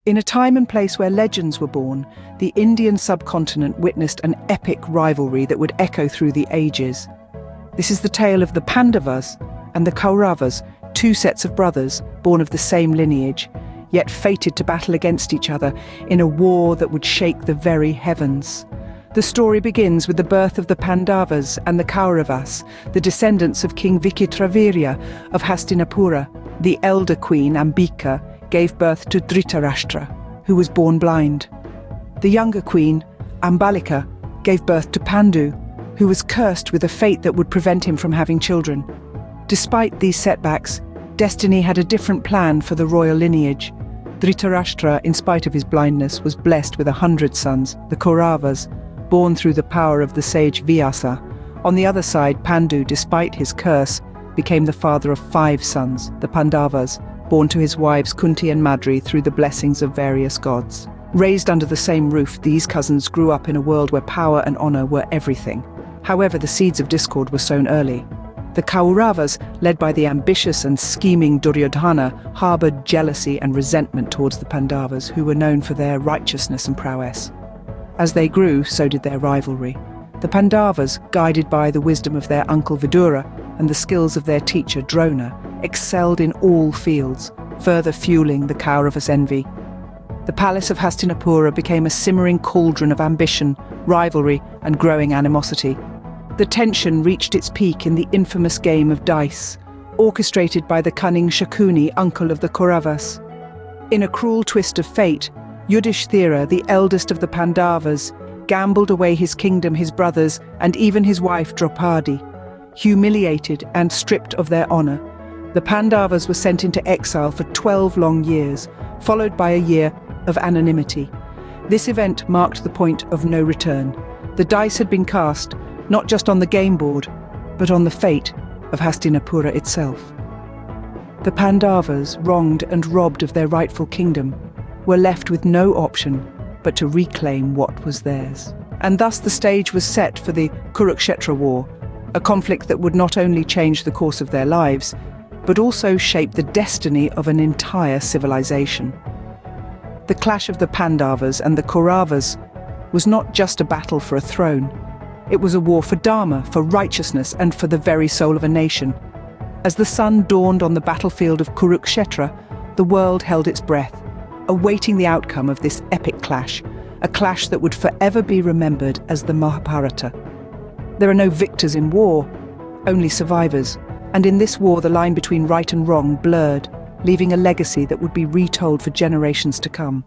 In a time and place where legends were born, the Indian subcontinent witnessed an epic rivalry that would echo through the ages. This is the tale of the Pandavas and the Kauravas, two sets of brothers born of the same lineage, yet fated to battle against each other in a war that would shake the very heavens. The story begins with the birth of the Pandavas and the Kauravas, the descendants of King Vichitravirya of Hastinapura. The elder queen, Ambika, gave birth to Dhritarashtra, who was born blind. The younger queen, Ambalika, gave birth to Pandu, who was cursed with a fate that would prevent him from having children. Despite these setbacks, destiny had a different plan for the royal lineage. Dhritarashtra, in spite of his blindness, was blessed with 100 sons, the Kauravas, born through the power of the sage Vyasa. On the other side, Pandu, despite his curse, became the father of 5 sons, the Pandavas, born to his wives Kunti and Madri through the blessings of various gods. Raised under the same roof, these cousins grew up in a world where power and honor were everything. However, the seeds of discord were sown early. The Kauravas, led by the ambitious and scheming Duryodhana, harbored jealousy and resentment towards the Pandavas, who were known for their righteousness and prowess. As they grew, so did their rivalry. The Pandavas, guided by the wisdom of their uncle Vidura and the skills of their teacher Drona, excelled in all fields, further fueling the Kauravas' envy. The palace of Hastinapura became a simmering cauldron of ambition, rivalry, and growing animosity. The tension reached its peak in the infamous game of dice, orchestrated by the cunning Shakuni, uncle of the Kauravas. In a cruel twist of fate, Yudhishthira, the eldest of the Pandavas, gambled away his kingdom, his brothers, and even his wife Draupadi. Humiliated and stripped of their honor, the Pandavas were sent into exile for 12 long years, followed by a year of anonymity. This event marked the point of no return. The dice had been cast, not just on the game board, but on the fate of Hastinapura itself. The Pandavas, wronged and robbed of their rightful kingdom, were left with no option but to reclaim what was theirs. And thus the stage was set for the Kurukshetra War, a conflict that would not only change the course of their lives, but also shape the destiny of an entire civilization. The clash of the Pandavas and the Kauravas was not just a battle for a throne. It was a war for dharma, for righteousness, and for the very soul of a nation. As the sun dawned on the battlefield of Kurukshetra, the world held its breath, awaiting the outcome of this epic clash, a clash that would forever be remembered as the Mahabharata. There are no victors in war, only survivors, and in this war the line between right and wrong blurred, leaving a legacy that would be retold for generations to come.